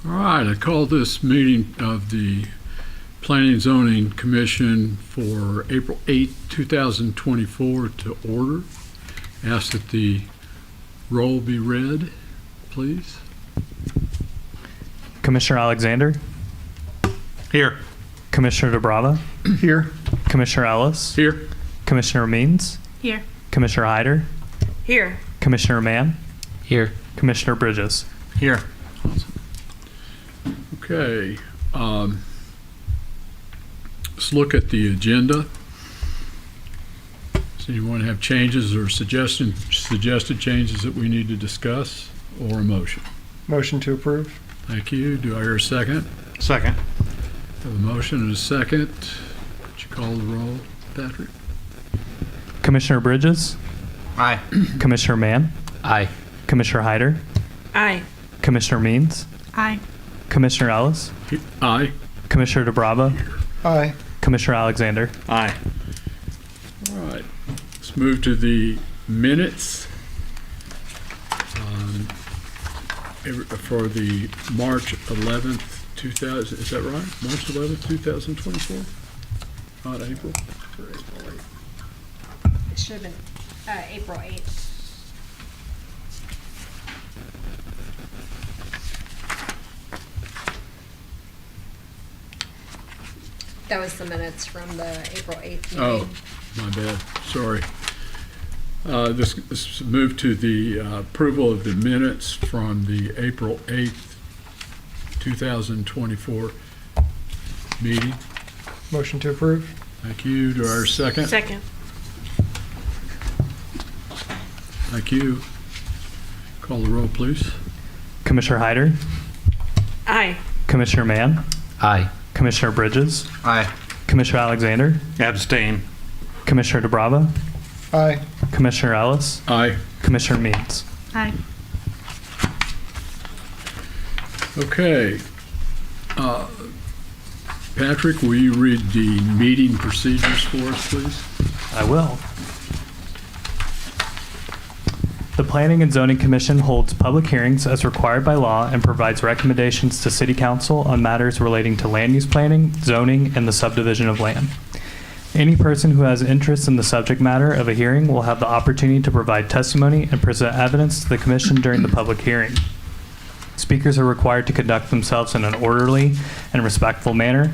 All right, I call this meeting of the Planning and Zoning Commission for April 8, 2024 to order. Ask that the roll be read, please. Commissioner Alexander, Here. Commissioner DeBrava, Here. Commissioner Ellis, Here. Commissioner Means, Here. Commissioner Hyder, Here. Commissioner Mann, Here. Commissioner Bridges. Here. Okay. Let's look at the agenda. Does anyone have changes or suggested changes that we need to discuss, or a motion? Motion to approve. Thank you. Do I hear a second? Second. Have a motion and a second. Would you call the roll, Patrick? Commissioner Bridges, Aye. Commissioner Mann, Aye. Commissioner Hyder, Aye. Commissioner Means, Aye. Commissioner Ellis, Aye. Commissioner DeBrava, Aye. Commissioner Alexander. Aye. All right. Let's move to the minutes for the March 11th, 2000. Is that right? March 11th, 2024? Not April? It should have been April 8th. That was the minutes from the April 8th meeting. Oh, my bad. Sorry. This move to the approval of the minutes from the April 8th, 2024 meeting. Motion to approve. Thank you. Do I hear a second? Second. Thank you. Call the roll, please. Commissioner Hyder, Aye. Commissioner Mann, Aye. Commissioner Bridges, Aye. Commissioner Alexander, Abstain. Commissioner DeBrava, Aye. Commissioner Ellis, Aye. Commissioner Means. Aye. Okay. Patrick, will you read the meeting procedures for us, please? I will. The Planning and Zoning Commission holds public hearings as required by law and provides recommendations to City Council on matters relating to land use planning, zoning, and the subdivision of land. Any person who has interest in the subject matter of a hearing will have the opportunity to provide testimony and present evidence to the Commission during the public hearing. Speakers are required to conduct themselves in an orderly and respectful manner.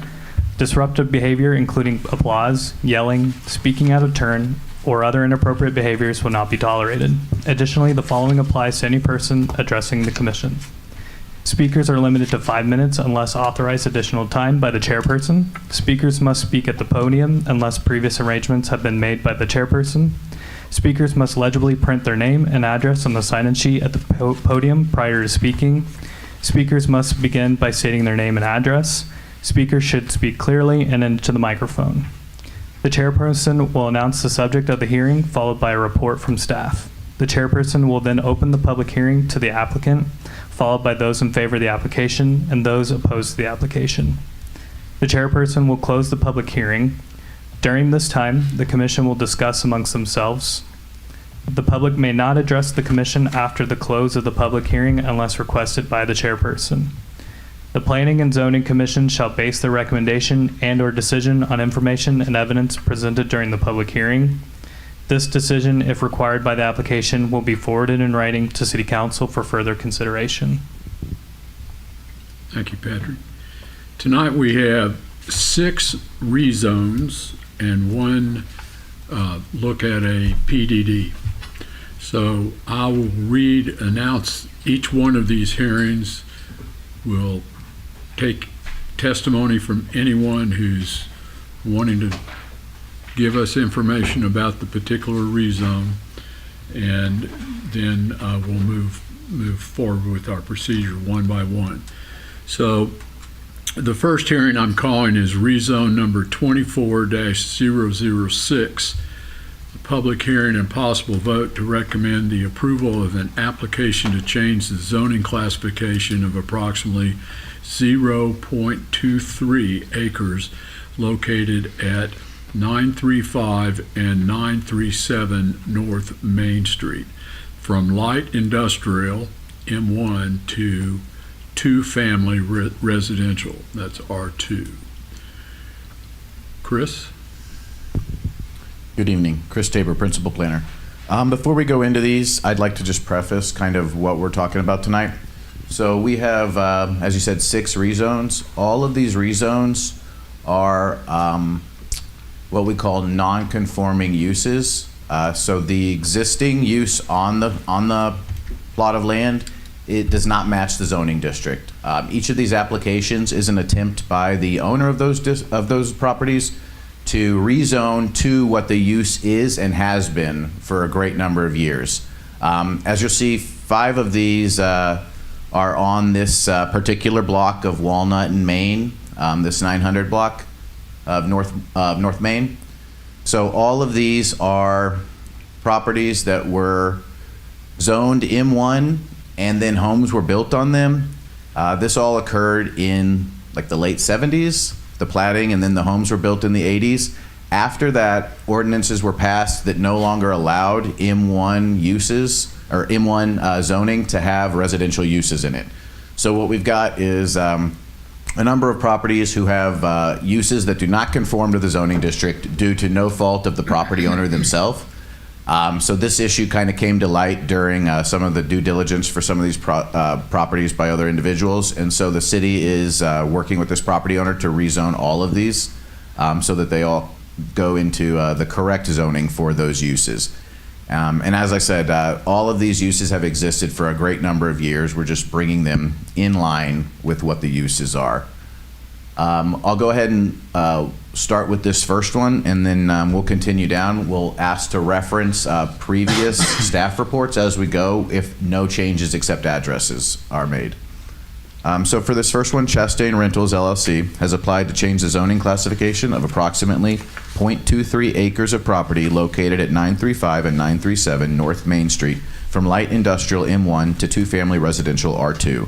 Disruptive behavior, including applause, yelling, speaking out of turn, or other inappropriate behaviors will not be tolerated. Additionally, the following applies to any person addressing the Commission. Speakers are limited to 5 minutes unless authorized additional time by the chairperson. Speakers must speak at the podium unless previous arrangements have been made by the chairperson. Speakers must legibly print their name and address on the sign-in sheet at the podium prior to speaking. Speakers must begin by stating their name and address. Speakers should speak clearly and into the microphone. The chairperson will announce the subject of the hearing, followed by a report from staff. The chairperson will then open the public hearing to the applicant, followed by those in favor of the application and those opposed to the application. The chairperson will close the public hearing. During this time, the commission will discuss amongst themselves. The public may not address the commission after the close of the public hearing unless requested by the chairperson. The Planning and Zoning Commission shall base their recommendation and/or decision on information and evidence presented during the public hearing. This decision, if required by the application, will be forwarded in writing to City Council for further consideration. Thank you, Patrick. Tonight we have 6 rezones and 1 look at a PDD. So I will announce each one of these hearings. We'll take testimony from anyone who's wanting to give us information about the particular rezone, and then we'll move forward with our procedure one by one. So the first hearing I'm calling is rezone number 24-006, a public hearing and possible vote to recommend the approval of an application to change the zoning classification of approximately 0.23 acres located at 935 and 937 North Main Street from light industrial M1 to two-family residential. That's R2. Chris? Good evening. Chris Tabor, Principal Planner. Before we go into these, I'd like to just preface kind of what we're talking about tonight. So we have, as you said, 6 rezones. All of these rezones are what we call non-conforming uses. So the existing use on the plot of land, it does not match the zoning district. Each of these applications is an attempt by the owner of those properties to rezone to what the use is and has been for a great number of years. As you'll see, 5 of these are on this particular block of Walnut and Main, this 900 block of North Main. So all of these are properties that were zoned M1 and then homes were built on them. This all occurred in like the late 70s, the platting, and then the homes were built in the 80s. After that, ordinances were passed that no longer allowed M1 uses or M1 zoning to have residential uses in it. So what we've got is a number of properties who have uses that do not conform to the zoning district due to no fault of the property owner themselves. So this issue kind of came to light during some of the due diligence for some of these properties by other individuals. And so the city is working with this property owner to rezone all of these so that they all go into the correct zoning for those uses. And as I said, all of these uses have existed for a great number of years. We're just bringing them in line with what the uses are. I'll go ahead and start with this first one, and then we'll continue down. We'll ask to reference previous staff reports as we go if no changes except addresses are made. So for this first one, Chastain Rentals LLC has applied to change the zoning classification of approximately 0.23 acres of property located at 935 and 937 North Main Street from light industrial M1 to two-family residential R2.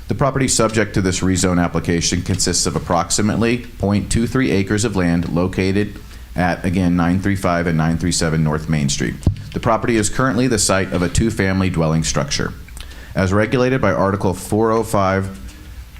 The property subject to this rezone application consists of approximately 0.23 acres of land located at, again, 935 and 937 North Main Street. The property is currently the site of a two-family dwelling structure. As regulated by Article 405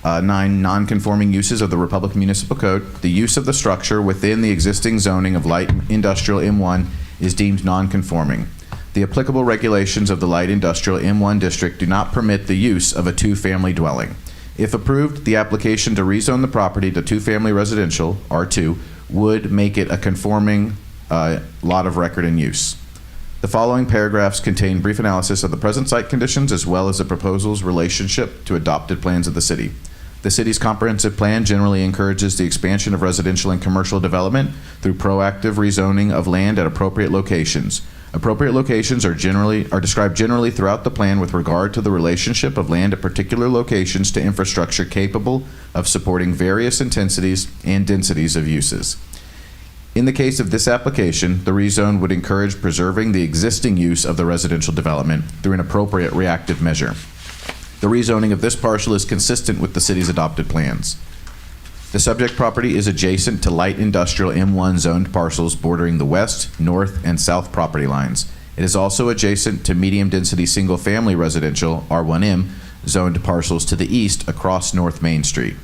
non-conforming uses of the Republic Municipal Code, the use of the structure within the existing zoning of light industrial M1 is deemed non-conforming. The applicable regulations of the light industrial M1 district do not permit the use of a two-family dwelling. If approved, the application to rezone the property to two-family residential, R2, would make it a conforming lot of record and use. The following paragraphs contain brief analysis of the present site conditions as well as the proposal's relationship to adopted plans of the city. The city's comprehensive plan generally encourages the expansion of residential and commercial development through proactive rezoning of land at appropriate locations. Appropriate locations are described generally throughout the plan with regard to the relationship of land at particular locations to infrastructure capable of supporting various intensities and densities of uses. In the case of this application, the rezone would encourage preserving the existing use of the residential development through an appropriate reactive measure. The rezoning of this parcel is consistent with the city's adopted plans. The subject property is adjacent to light industrial M1 zoned parcels bordering the west, north, and south property lines. It is also adjacent to medium-density single-family residential R1M zoned parcels to the east across North Main Street.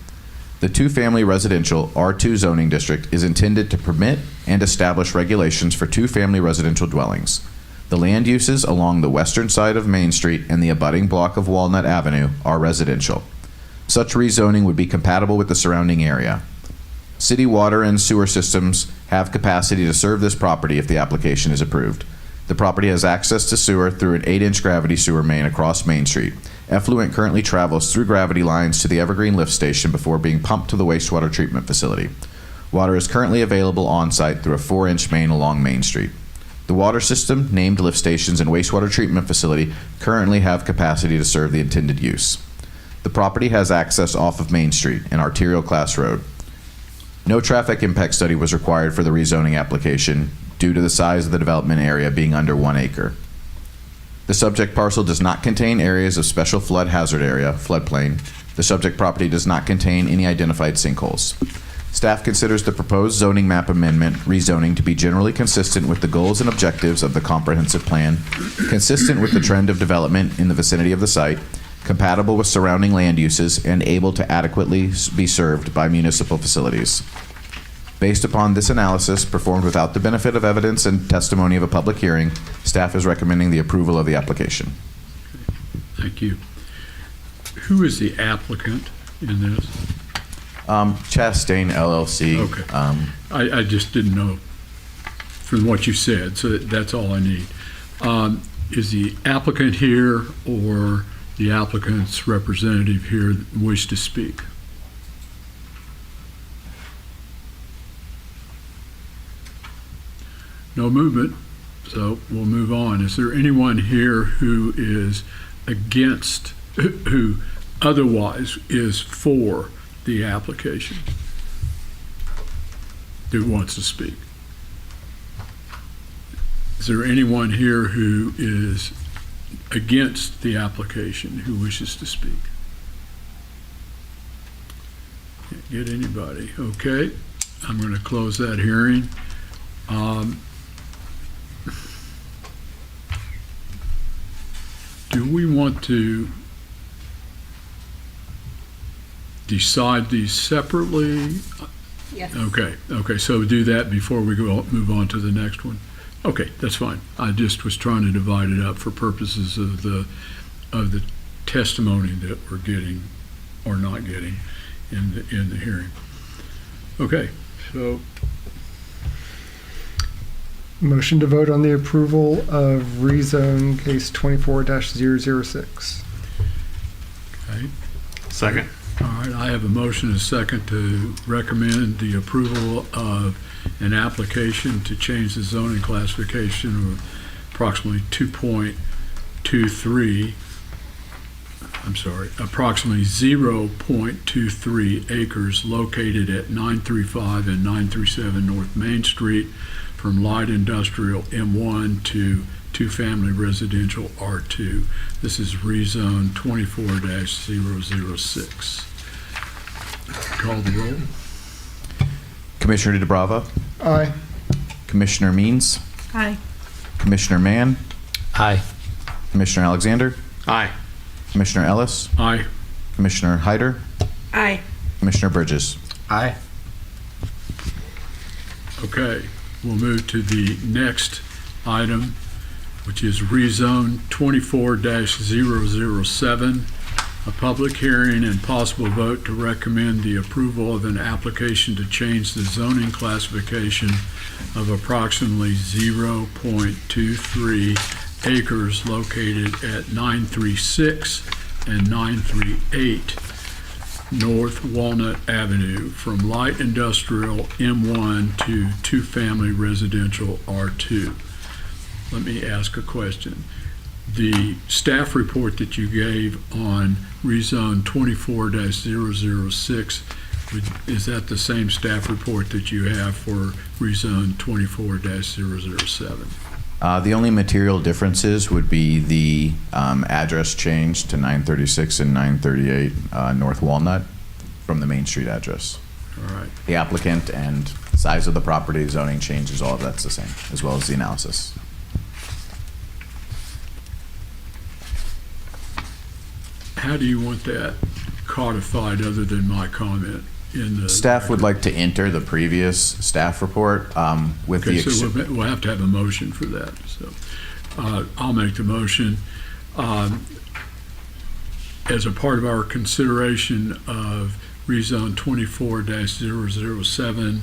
The two-family residential R2 zoning district is intended to permit and establish regulations for two-family residential dwellings. The land uses along the western side of Main Street and the abutting block of Walnut Avenue are residential. Such rezoning would be compatible with the surrounding area. City water and sewer systems have capacity to serve this property if the application is approved. The property has access to sewer through an 8-inch gravity sewer main across Main Street. Effluent currently travels through gravity lines to the Evergreen Lift Station before being pumped to the wastewater treatment facility. Water is currently available on-site through a 4-inch main along Main Street. The water system, named lift stations, and wastewater treatment facility currently have capacity to serve the intended use. The property has access off of Main Street, an arterial class road. No traffic impact study was required for the rezoning application due to the size of the development area being under 1 acre. The subject parcel does not contain areas of special flood hazard area, floodplain. The subject property does not contain any identified sinkholes. Staff considers the proposed zoning map amendment rezoning to be generally consistent with the goals and objectives of the comprehensive plan, consistent with the trend of development in the vicinity of the site, compatible with surrounding land uses, and able to adequately be served by municipal facilities. Based upon this analysis, performed without the benefit of evidence and testimony of a public hearing, staff is recommending the approval of the application. Thank you. Who is the applicant in this? Chastain LLC. Okay. I just didn't know from what you said, so that's all I need. Is the applicant here or the applicant's representative here wish to speak? No movement, so we'll move on. Is there anyone here who is against, who otherwise is for the application, who wants to speak? Is there anyone here who is against the application who wishes to speak? Can't get anybody. Okay, I'm going to close that hearing. Do we want to decide these separately? Yes. Okay, so do that before we move on to the next one. Okay, that's fine. I just was trying to divide it up for purposes of the testimony that we're getting or not getting in the hearing. Okay, so Motion to vote on the approval of rezone case 24-006. okay. Second. All right, I have a motion and a second to recommend the approval of an application to change the zoning classification of approximately 2.23, approximately 0.23 acres located at 935 and 937 North Main Street from light industrial M1 to two-family residential R2. This is rezone 24-006. Call the roll. Commissioner DeBrava, Aye. Commissioner Means, Aye. Commissioner Mann, Aye. Commissioner Alexander, Aye. Commissioner Ellis, Aye. Commissioner Hyder, Aye. Commissioner Bridges. Aye. Okay, we'll move to the next item, which is rezone 24-007, a public hearing and possible vote to recommend the approval of an application to change the zoning classification of approximately 0.23 acres located at 936 and 938 North Walnut Avenue from light industrial M1 to two-family residential R2. Let me ask a question. The staff report that you gave on rezone 24-006, is that the same staff report that you have for rezone 24-007? The only material differences would be the address change to 936 and 938 North Walnut from the Main Street address. All right. The applicant and size of the property, zoning changes, all of that's the same, as well as the analysis. How do you want that codified other than my comment in the? Staff would like to enter the previous staff report with Okay, the. so we'll have to have a motion for that. So I'll make the motion. As a part of our consideration of rezone 24-007,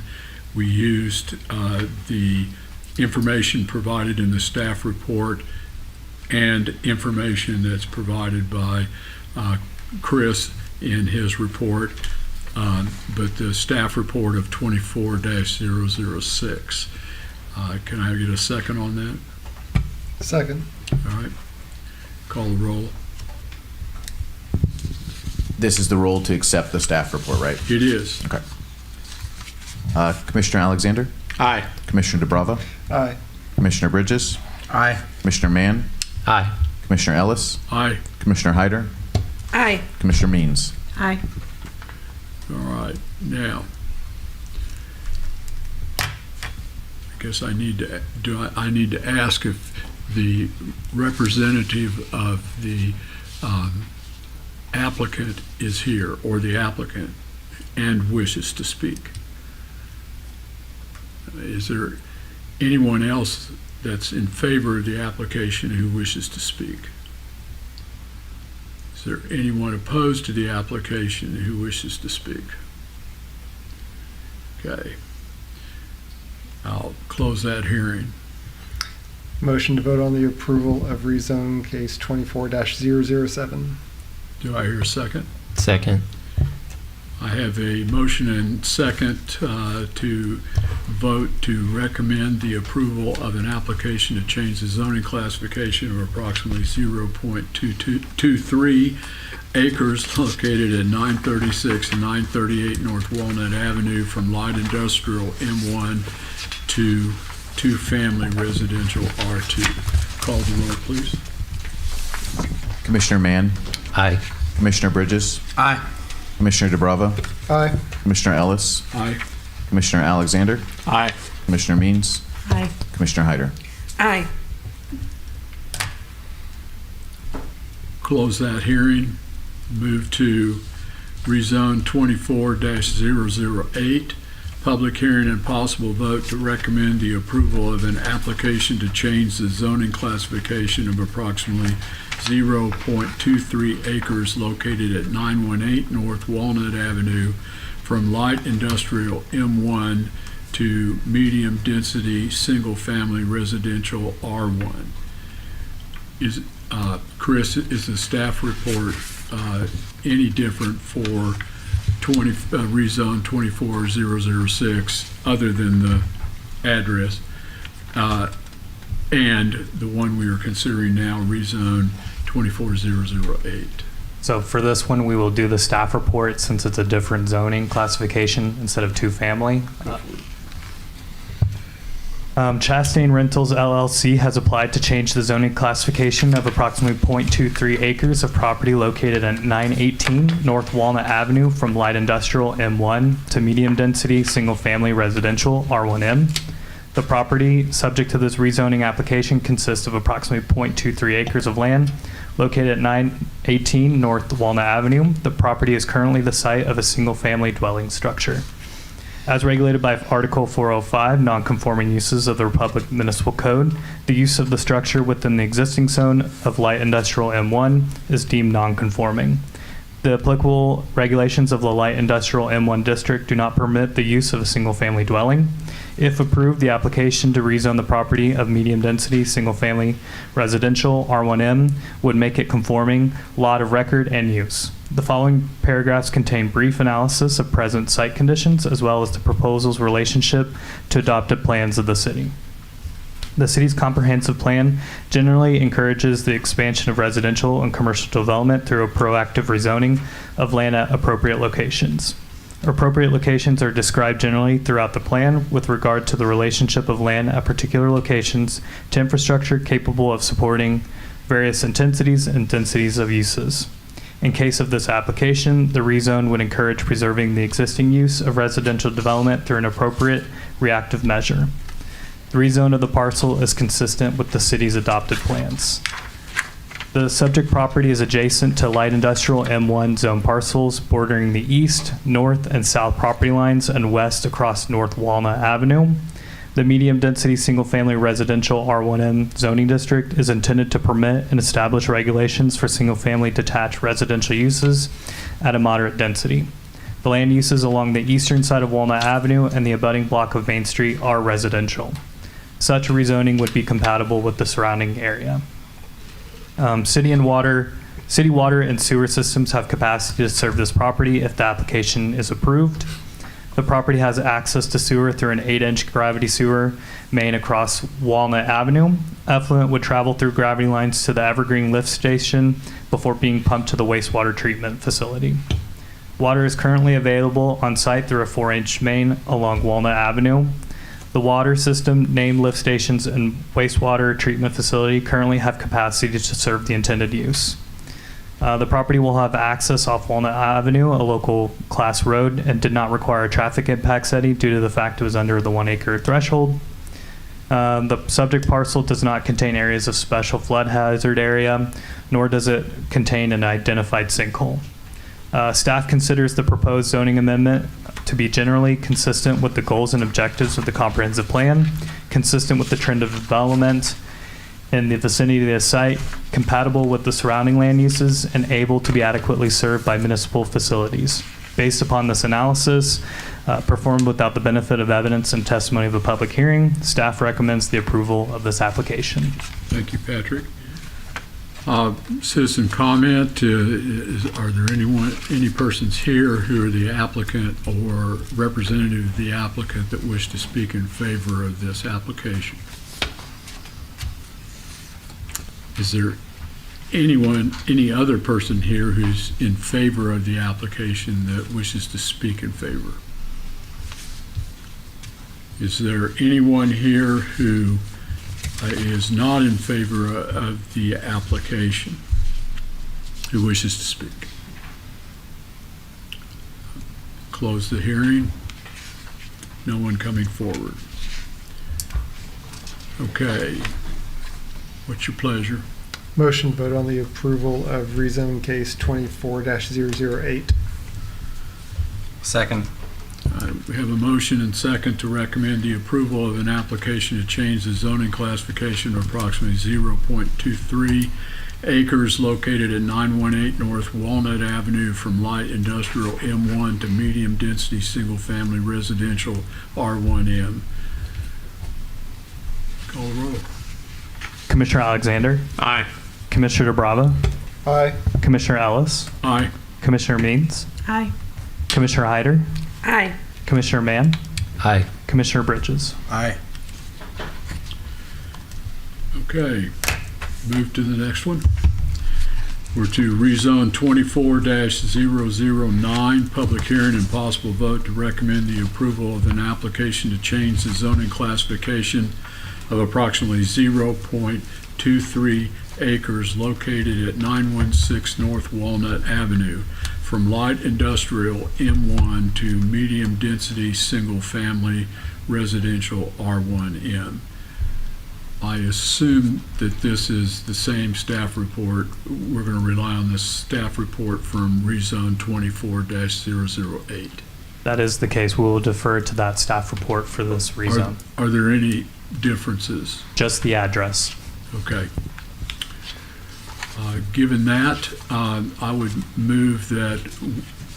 we used the information provided in the staff report and information that's provided by Chris in his report, but the staff report of 24-006. Can I get a second on that? Second. All right. Call the roll. This is the role to accept the staff report, right? It is. Okay. Commissioner Alexander, Aye. Commissioner DeBrava, Aye. Commissioner Bridges, Aye. Commissioner Mann, Aye. Commissioner Ellis, Aye. Commissioner Hyder, Aye. Commissioner Means. Aye. All right. Now, I guess I need to I need to ask if the representative of the applicant is here, or the applicant, and wishes to speak. Is there anyone else that's in favor of the application who wishes to speak? Is there anyone opposed to the application who wishes to speak? Okay. I'll close that hearing. Motion to vote on the approval of rezone case 24-007. Do I hear a second? Second. I have a motion and second to vote to recommend the approval of an application to change the zoning classification of approximately 0.23 acres located at 936 and 938 North Walnut Avenue from light industrial M1 to two-family residential R2. Call the roll, please. Commissioner Mann, Aye. Commissioner Bridges, Aye. Commissioner DeBravo, Aye. Commissioner Ellis, Aye. Commissioner Alexander, Aye. Commissioner Means, Aye. Commissioner Hyder. Aye. Close that hearing. Move to rezone 24-008. Public hearing and possible vote to recommend the approval of an application to change the zoning classification of approximately 0.23 acres located at 918 North Walnut Avenue from light industrial M1 to medium density single-family residential R1. Chris, is the staff report any different for rezone 24006 other than the address and the one we are considering now, rezone 24008? So for this one, we will do the staff report since it's a different zoning classification instead of two-family. Chastain Rentals LLC has applied to change the zoning classification of approximately 0.23 acres of property located at 918 North Walnut Avenue from light industrial M1 to medium density single-family residential R1M. The property subject to this rezoning application consists of approximately 0.23 acres of land located at 918 North Walnut Avenue. The property is currently the site of a single-family dwelling structure. As regulated by Article 405, non-conforming uses of the Republic Municipal Code, the use of the structure within the existing zone of light industrial M1 is deemed non-conforming. The applicable regulations of the light industrial M1 district do not permit the use of a single-family dwelling. If approved, the application to rezone the property of medium-density single-family residential R1M would make it conforming lot of record and use. The following paragraphs contain brief analysis of present site conditions as well as the proposal's relationship to adopted plans of the city. The city's comprehensive plan generally encourages the expansion of residential and commercial development through a proactive rezoning of land at appropriate locations. Appropriate locations are described generally throughout the plan with regard to the relationship of land at particular locations to infrastructure capable of supporting various intensities and densities of uses. In case of this application, the rezone would encourage preserving the existing use of residential development through an appropriate reactive measure. The rezone of the parcel is consistent with the city's adopted plans. The subject property is adjacent to light industrial M1 zone parcels bordering the east, north, and south property lines and west across North Walnut Avenue. The medium-density single-family residential R1M zoning district is intended to permit and establish regulations for single-family detached residential uses at a moderate density. The land uses along the eastern side of Walnut Avenue and the abutting block of Main Street are residential. Such rezoning would be compatible with the surrounding area. City water and sewer systems have capacity to serve this property if the application is approved. The property has access to sewer through an 8-inch gravity sewer main across Walnut Avenue. Effluent would travel through gravity lines to the Evergreen lift station before being pumped to the wastewater treatment facility. Water is currently available on site through a 4-inch main along Walnut Avenue. The water system, named lift stations, and wastewater treatment facility currently have capacity to serve the intended use. The property will have access off Walnut Avenue, a local class road, and did not require a traffic impact study due to the fact it was under the 1 acre threshold. The subject parcel does not contain areas of special flood hazard area, nor does it contain an identified sinkhole. Staff considers the proposed zoning amendment to be generally consistent with the goals and objectives of the comprehensive plan, consistent with the trend of development in the vicinity of the site, compatible with the surrounding land uses, and able to be adequately served by municipal facilities. Based upon this analysis, performed without the benefit of evidence and testimony of a public hearing, staff recommends the approval of this application. Thank you, Patrick. Citizen comment, are there any persons here who are the applicant or representative of the applicant that wish to speak in favor of this application? Is there any other person here who's in favor of the application that wishes to speak in favor? Is there anyone here who is not in favor of the application who wishes to speak? Close the hearing. No one coming forward. Okay. What's your pleasure? Motion to vote on the approval of rezone case 24-008. Second. We have a motion and second to recommend the approval of an application to change the zoning classification of approximately 0.23 acres located at 918 North Walnut Avenue from light industrial M1 to medium density single-family residential R1M. Call the roll. Commissioner Alexander, Aye. Commissioner DeBrava, Aye. Commissioner Ellis, Aye. Commissioner Means, Aye. Commissioner Hyder, Aye. Commissioner Mann, Aye. Commissioner Bridges. Aye. Okay, move to the next one. We're to rezone 24-009, public hearing and possible vote to recommend the approval of an application to change the zoning classification of approximately 0.23 acres located at 916 North Walnut Avenue from light industrial M1 to medium density single-family residential R1M. I assume that this is the same staff report. We're going to rely on this staff report from rezone 24-008. That is the case. We will defer to that staff report for this rezone. Are there any differences? Just the address. Okay. Given that, I would move that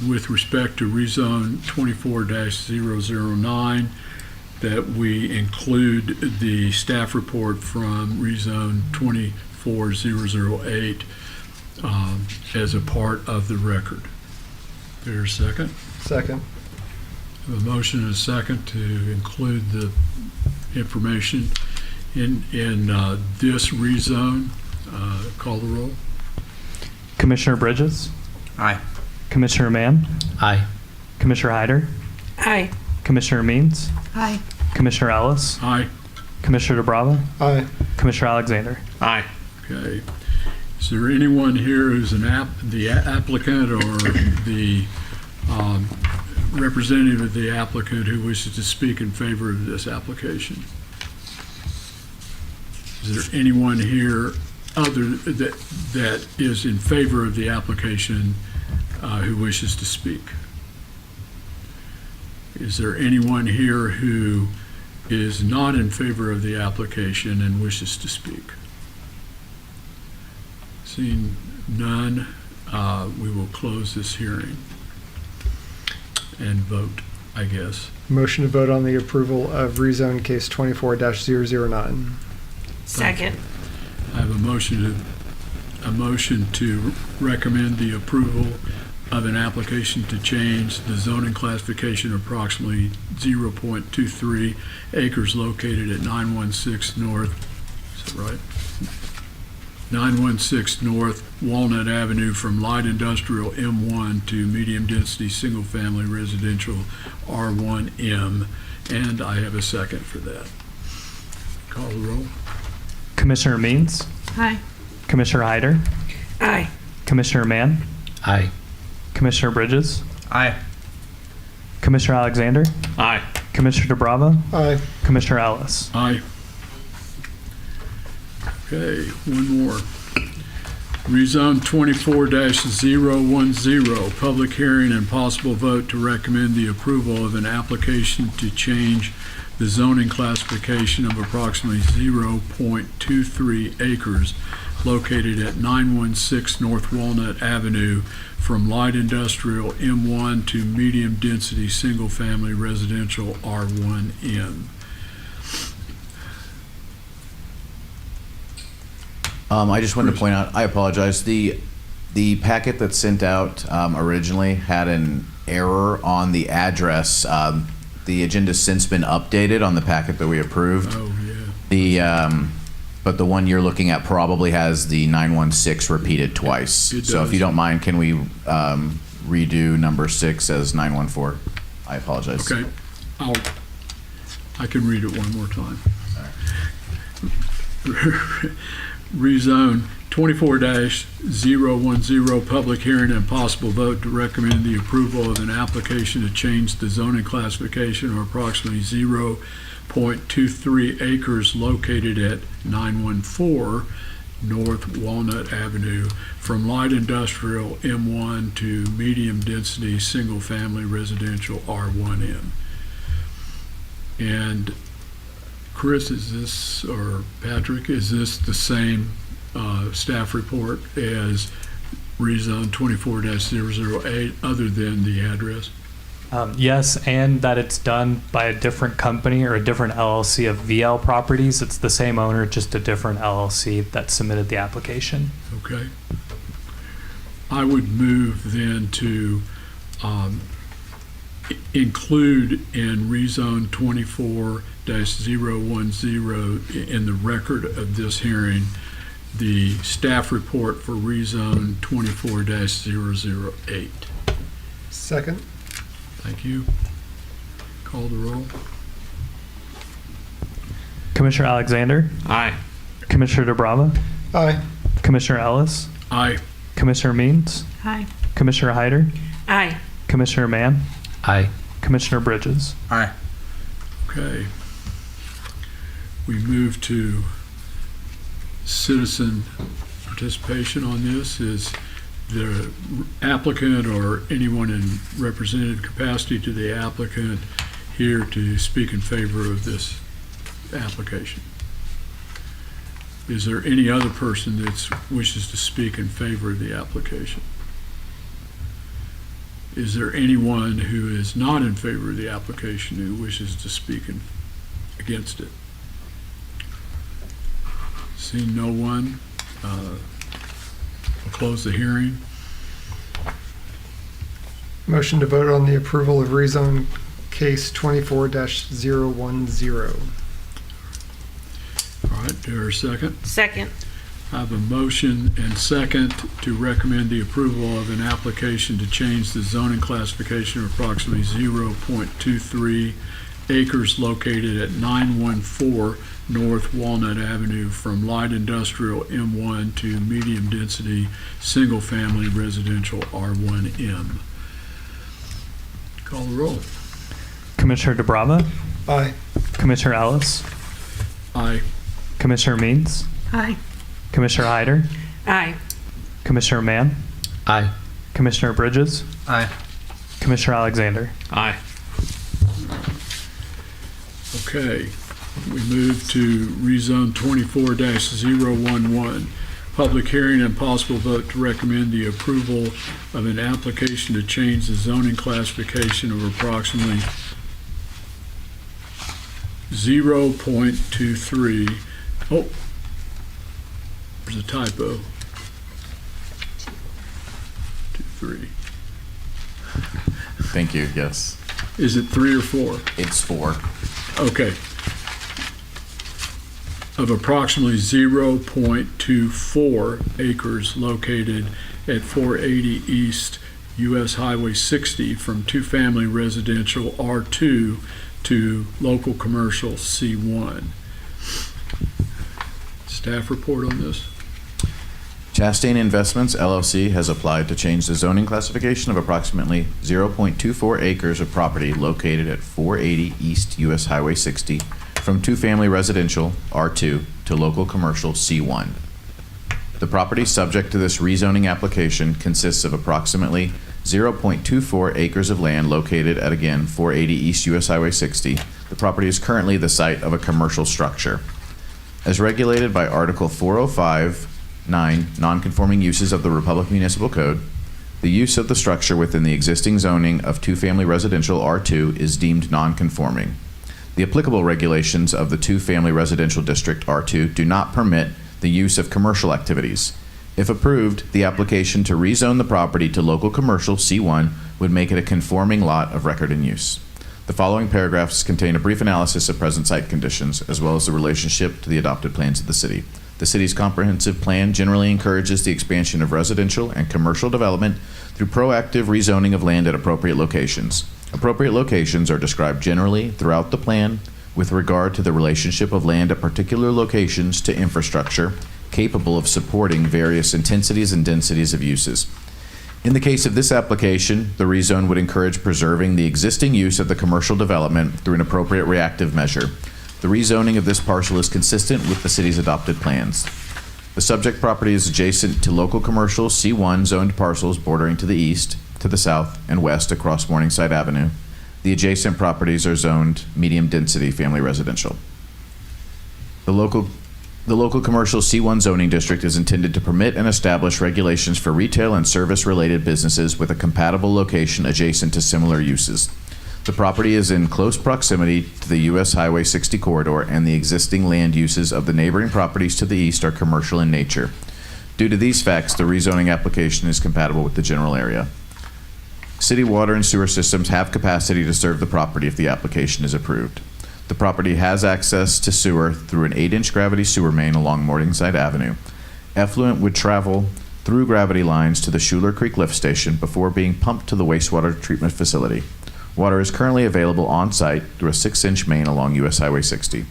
with respect to rezone 24-009, that we include the staff report from rezone 24-008 as a part of the record. There's a second? Second. A motion and a second to include the information in this rezone. Call the roll. Commissioner Bridges, Aye. Commissioner Mann, Aye. Commissioner Hyder, Aye. Commissioner Means, Aye. Commissioner Ellis, Aye. Commissioner DeBrava, Aye. Commissioner Alexander. Aye. Okay. Is there anyone here who's the applicant or the representative of the applicant who wishes to speak in favor of this application? Is there anyone here that is in favor of the application who wishes to speak? Is there anyone here who is not in favor of the application and wishes to speak? Seeing none, we will close this hearing and vote, I guess. Motion to vote on the approval of rezone case 24-009. Second. I have a motion to recommend the approval of an application to change the zoning classification of approximately 0.23 acres located at 916 North, is that right? 916 North Walnut Avenue from light industrial M1 to medium density single family residential R1M. And I have a second for that. Call the roll. Commissioner Means, Aye. Commissioner Hyder, Aye. Commissioner Mann, Aye. Commissioner Bridges, Aye. Commissioner Alexander, Aye. Commissioner DeBrava, Aye. Commissioner Ellis. Aye. Okay, one more. Rezone 24-010, public hearing and possible vote to recommend the approval of an application to change the zoning classification of approximately 0.23 acres located at 916 North Walnut Avenue from light industrial M1 to medium density single-family residential R1M. I just wanted to point out, I apologize, the packet that's sent out originally had an error on the address. The agenda's since been updated on the packet that we approved. Oh, yeah. But the one you're looking at probably has the 916 repeated twice. It So if does. you don't mind, can we redo number 6 as 914? I apologize. Okay, I can read it one more time. Rezone 24-010, public hearing and possible vote to recommend the approval of an application to change the zoning classification of approximately 0.23 acres located at 914 North Walnut Avenue from light industrial M1 to medium density single-family residential R1M. And Chris, is this, or Patrick, is this the same staff report as rezone 24-008 other than the address? Yes, and that it's done by a different company or a different LLC of VL Properties. It's the same owner, just a different LLC that submitted the application. Okay. I would move then to include in rezone 24-010 in the record of this hearing the staff report for rezone 24-008. Second. Thank you. Call the roll. Commissioner Alexander, Aye. Commissioner DeBrava, Aye. Commissioner Ellis, Aye. Commissioner Means, Aye. Commissioner Hyder, Aye. Commissioner Mann, Aye. Commissioner Bridges. Aye. Okay. We move to citizen participation on this. Is the applicant or anyone in representative capacity to the applicant here to speak in favor of this application? Is there any other person that wishes to speak in favor of the application? Is there anyone who is not in favor of the application who wishes to speak against it? Seeing no one, we'll close the hearing. Motion to vote on the approval of rezone case 24-010. All right, do I hear a second? Second. I have a motion and second to recommend the approval of an application to change the zoning classification of approximately 0.23 acres located at 914 North Walnut Avenue from light industrial M1 to medium density single-family residential R1M. Call the roll. Commissioner DeBrava, Aye. Commissioner Ellis, Aye. Commissioner Means, Aye. Commissioner Hyder, Aye. Commissioner Mann, Aye. Commissioner Bridges, Aye. Commissioner Alexander. Aye. Okay, we move to rezone 24-011. Public hearing and possible vote to recommend the approval of an application to change the zoning classification of approximately 0.23. Oh, there's a typo. 23. Thank you, yes. Is it 3 or 4? It's 4. Okay. Of approximately 0.24 acres located at 480 East US Highway 60 from two-family residential R2 to local commercial C1. Staff report on this? Chastain Investments LLC has applied to change the zoning classification of approximately 0.24 acres of property located at 480 East US Highway 60 from two-family residential R2 to local commercial C1. The property subject to this rezoning application consists of approximately 0.24 acres of land located at, again, 480 East US Highway 60. The property is currently the site of a commercial structure. As regulated by Article 405(9), nonconforming uses of the Republic Municipal Code, the use of the structure within the existing zoning of two-family residential R2 is deemed nonconforming. The applicable regulations of the two-family residential district R2 do not permit the use of commercial activities. If approved, the application to rezone the property to local commercial C1 would make it a conforming lot of record and use. The following paragraphs contain a brief analysis of present site conditions, as well as the relationship to the adopted plans of the city. The city's comprehensive plan generally encourages the expansion of residential and commercial development through proactive rezoning of land at appropriate locations. Appropriate locations are described generally throughout the plan with regard to the relationship of land at particular locations to infrastructure capable of supporting various intensities and densities of uses. In the case of this application, the rezone would encourage preserving the existing use of the commercial development through an appropriate reactive measure. The rezoning of this parcel is consistent with the city's adopted plans. The subject property is adjacent to local commercial C1 zoned parcels bordering to the east, to the south, and west across Morningside Avenue. The adjacent properties are zoned medium-density family residential. The local commercial C1 zoning district is intended to permit and establish regulations for retail and service-related businesses with a compatible location adjacent to similar uses. The property is in close proximity to the US Highway 60 corridor, and the existing land uses of the neighboring properties to the east are commercial in nature. Due to these facts, the rezoning application is compatible with the general area. City water and sewer systems have capacity to serve the property if the application is approved. The property has access to sewer through an 8-inch gravity sewer main along Morningside Avenue. Effluent would travel through gravity lines to the Schuler Creek lift station before being pumped to the wastewater treatment facility. Water is currently available on-site through a 6-inch main along US Highway 60.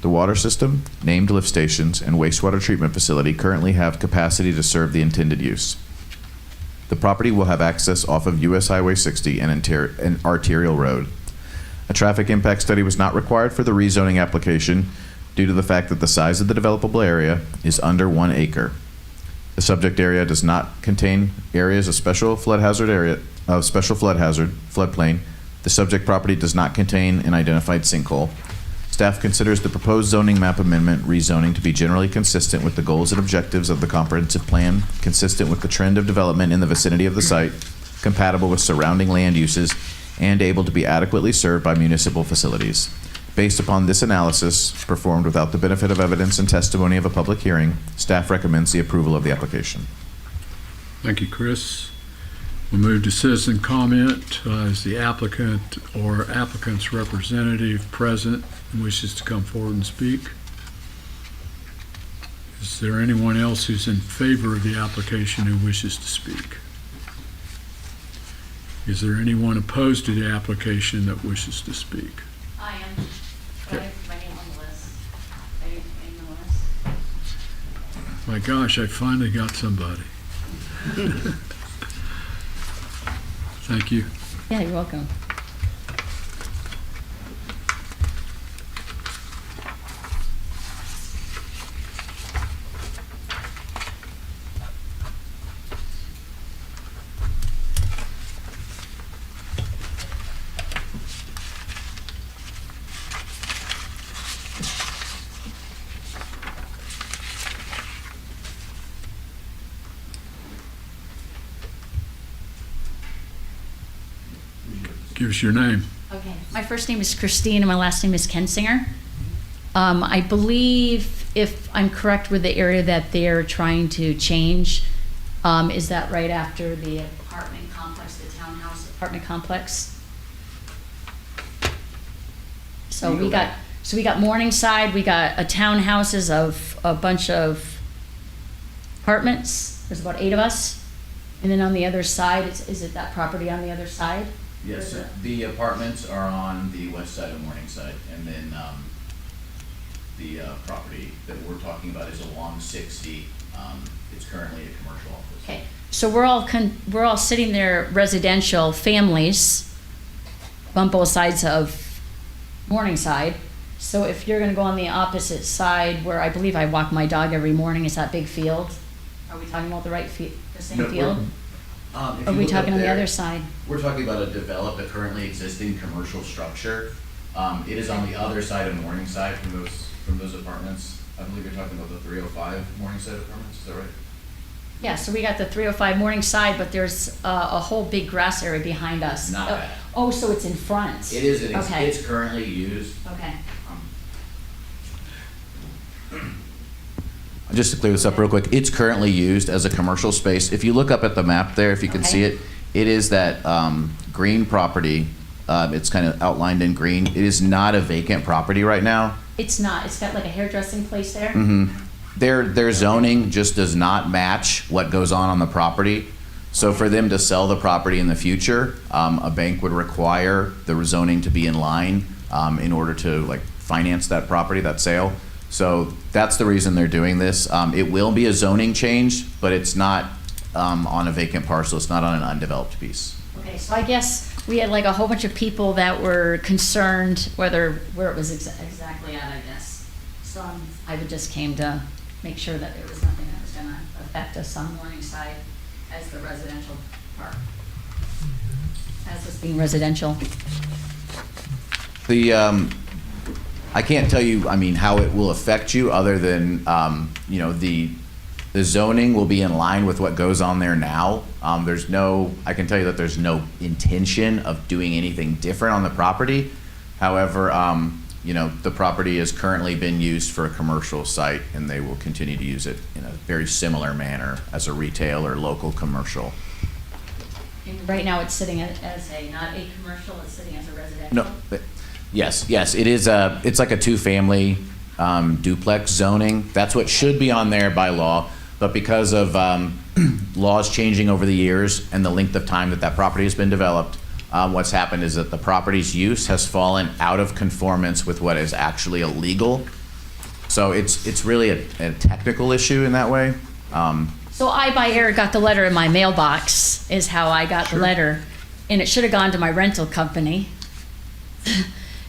The water system, named lift stations, and wastewater treatment facility currently have capacity to serve the intended use. The property will have access off of US Highway 60 and an arterial road. A traffic impact study was not required for the rezoning application due to the fact that the size of the developable area is under 1 acre. The subject area does not contain areas of special floodplain. The subject property does not contain an identified sinkhole. Staff considers the proposed zoning map amendment rezoning to be generally consistent with the goals and objectives of the comprehensive plan, consistent with the trend of development in the vicinity of the site, compatible with surrounding land uses, and able to be adequately served by municipal facilities. Based upon this analysis, performed without the benefit of evidence and testimony of a public hearing, staff recommends the approval of the application. Thank you, Chris. We'll move to citizen comment. Is the applicant or applicant's representative present and wishes to come forward and speak? Is there anyone else who's in favor of the application who wishes to speak? Is there anyone opposed to the application that wishes to speak? I am. I have my name on the list. I have my name on the list. My gosh, I finally got somebody. Thank you. Yeah, you're welcome. Give us your name. Okay. My first name is Christine and my last name is Kensinger. I believe, if I'm correct with the area that they're trying to change, is that right after the apartment complex, the townhouse apartment complex? So we got Morningside, we got a townhouses of a bunch of apartments. There's about 8 of us. And then on the other side, is it that property on the other side? Yes, the apartments are on the west side of Morningside, and then the property that we're talking about is along 60. It's currently a commercial office. Okay, so we're all sitting there, residential families on both sides of Morningside. So if you're gonna go on the opposite side where I believe I walk my dog every morning, is that big field? Are we talking about the right the same No, field? if Are you we look talking up on the there, other side? We're talking about a developed, a currently existing commercial structure. It is on the other side of Morningside from those apartments. I believe you're talking about the 305 Morningside apartments, is that right? Yeah, so we got the 305 Morningside, but there's a whole big grass area behind us. Not Oh, that. Oh, so it's in front? It is, Okay. it's currently used. Okay. Just to clear this up real quick, it's currently used as a commercial space. If you look up at the map there, if you can Okay. see it, it is that green property. It's kind of outlined in green. It is not a vacant property right now. It's not, it's got like a hairdressing place there? Their zoning just does not match what goes on the property. So for them to sell the property in the future, a bank would require the zoning to be in line in order to like finance that property, that sale. So that's the reason they're doing this. It will be a zoning change, but it's not on a vacant parcel. It's not on an undeveloped piece. Okay, so I guess we had like a whole bunch of people that were concerned where it was exactly at, I guess. So I would just came to make sure that there was nothing that was gonna affect us on Morningside as the residential part. As this being residential. I can't tell you, I mean, how it will affect you other than, the zoning will be in line with what goes on there now. I can tell you that there's no intention of doing anything different on the property. However, the property has currently been used for a commercial site and they will continue to use it in a very similar manner as a retail or local commercial. And right now it's sitting as not a commercial, it's sitting as a residential? No, yes, it is it's like a two-family duplex zoning. That's what should be on there by law, but because of laws changing over the years and the length of time that property has been developed, what's happened is that the property's use has fallen out of conformance with what is actually illegal. So it's really a technical issue in that way. So I, by error, got the letter in my mailbox, is how I got the letter. And it should have gone to my rental company.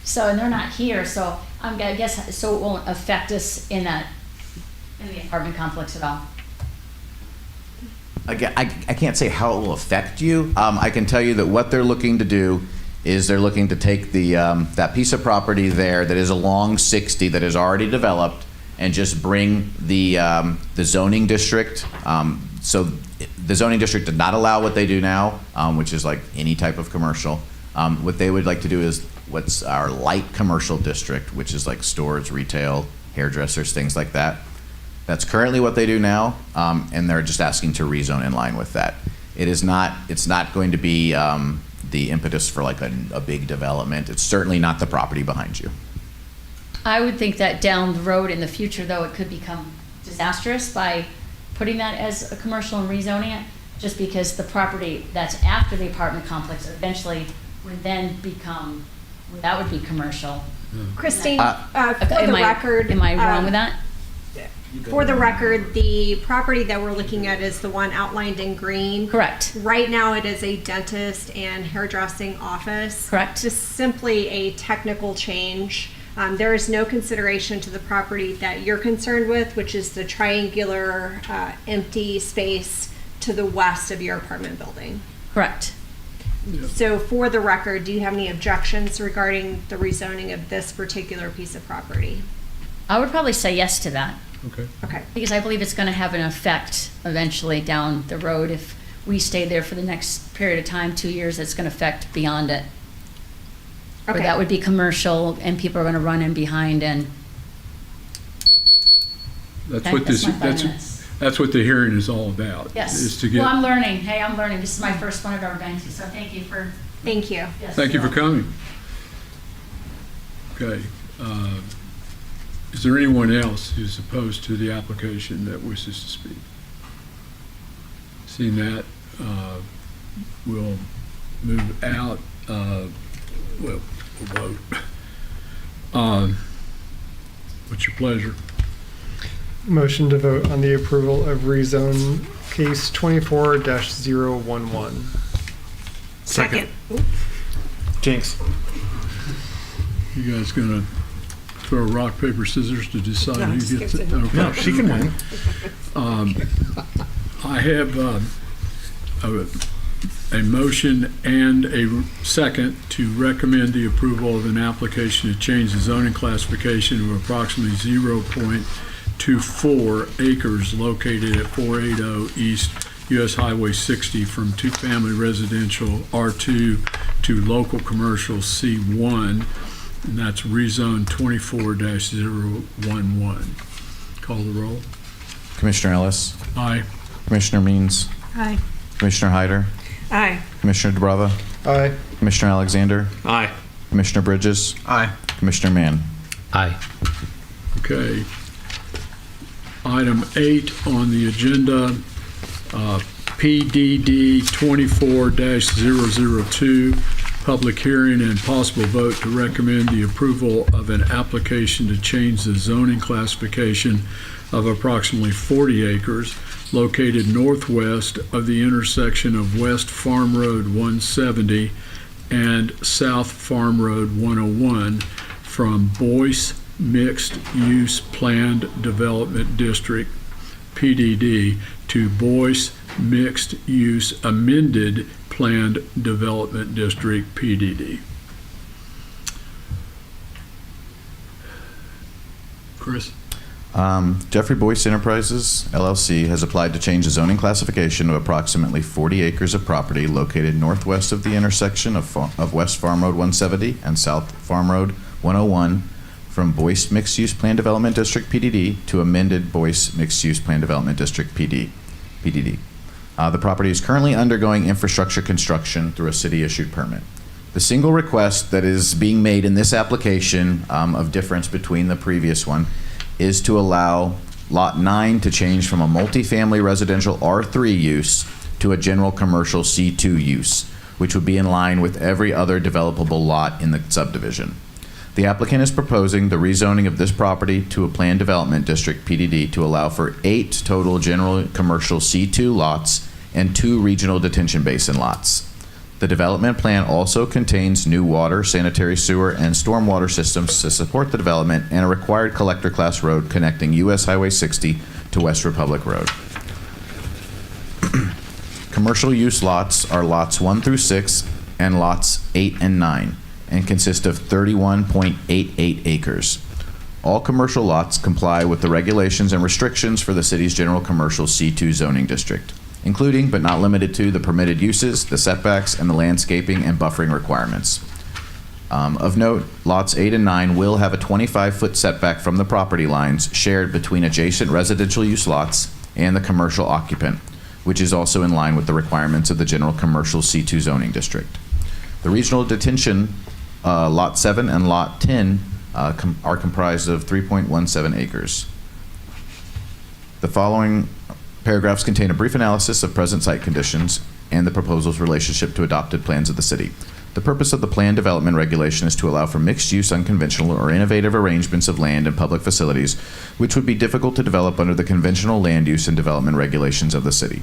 So, and they're not here, so I guess, so it won't affect us in the apartment complex at all. Again, I can't say how it will affect you. I can tell you that what they're looking to do is they're looking to take that piece of property there that is along 60 that is already developed and just bring the zoning district. So the zoning district did not allow what they do now, which is like any type of commercial. What they would like to do is what's our light commercial district, which is like stores, retail, hairdressers, things like that. That's currently what they do now, and they're just asking to rezone in line with that. It's not going to be the impetus for like a big development. It's certainly not the property behind you. I would think that down the road in the future, though, it could become disastrous by putting that as a commercial and rezoning it, just because the property that's after the apartment complex eventually would then become, that would be commercial. Christine, Uh, for the record. Am I wrong with that? For the record, the property that we're looking at is the one outlined in green. Correct. Right now, it is a dentist and hairdressing office. Correct. Just simply a technical change. There is no consideration to the property that you're concerned with, which is the triangular empty space to the west of your apartment building. Correct. So for the record, do you have any objections regarding the rezoning of this particular piece of property? I would probably say yes to that, Okay. Okay. because I believe it's going to have an effect eventually down the road. If we stay there for the next period of time, 2 years, it's going to affect beyond it. Or Okay. that would be commercial, and people are going to run in behind and. That's Okay, what that's this, my 5 that's, minutes. that's what the hearing is all about. Yes. Is to get, Well, I'm learning. Hey, I'm learning. This is my first one I've ever been to, so thank you for. Thank you. Yes, thank you for you're welcome. coming. Okay. Is there anyone else who's opposed to the application that wishes to speak? Seeing that, we'll move out. We'll vote. What's your pleasure? Motion to vote on the approval of rezone case 24-011. Second. Jinx. You guys gonna throw rock, paper, scissors to decide No, who just gets give it? it to me. Okay. No, she can win. I have a motion and a second to recommend the approval of an application to change the zoning classification of approximately 0.24 acres located at 480 East US Highway 60 from two-family residential R2 to local commercial C1, and that's rezone 24-011. Call the roll. Commissioner Ellis, Aye. Commissioner Means, Aye. Commissioner Hyder, Aye. Commissioner DeBrava, Aye. Commissioner Alexander, Aye. Commissioner Bridges, Aye. Commissioner Mann. Aye. Okay. Item 8 on the agenda, PDD 24-002, public hearing and possible vote to recommend the approval of an application to change the zoning classification of approximately 40 acres located northwest of the intersection of West Farm Road 170 and South Farm Road 101 from Boyce Mixed Use Planned Development District, PDD, to Boyce Mixed Use Amended Planned Development District, PDD. Chris? Jeffrey Boyce Enterprises, LLC, has applied to change the zoning classification of approximately 40 acres of property located northwest of the intersection of West Farm Road 170 and South Farm Road 101 from Boyce Mixed Use Plan Development District, PDD, to amended Boyce Mixed Use Plan Development District, PDD. The property is currently undergoing infrastructure construction through a city-issued permit. The single request that is being made in this application of difference between the previous one is to allow Lot 9 to change from a multifamily residential R3 use to a general commercial C2 use, which would be in line with every other developable lot in the subdivision. The applicant is proposing the rezoning of this property to a planned development district, PDD, to allow for 8 total general commercial C2 lots and 2 regional detention basin lots. The development plan also contains new water, sanitary sewer, and stormwater systems to support the development and a required collector class road connecting US Highway 60 to West Republic Road. Commercial use lots are lots 1 through 6 and lots 8 and 9 and consist of 31.88 acres. All commercial lots comply with the regulations and restrictions for the city's general commercial C2 zoning district, including but not limited to the permitted uses, the setbacks, and the landscaping and buffering requirements. Of note, lots 8 and 9 will have a 25-foot setback from the property lines shared between adjacent residential use lots and the commercial occupant, which is also in line with the requirements of the general commercial C2 zoning district. The regional detention, Lot 7 and Lot 10, are comprised of 3.17 acres. The following paragraphs contain a brief analysis of present site conditions and the proposal's relationship to adopted plans of the city. The purpose of the plan development regulation is to allow for mixed-use, unconventional, or innovative arrangements of land and public facilities, which would be difficult to develop under the conventional land use and development regulations of the city.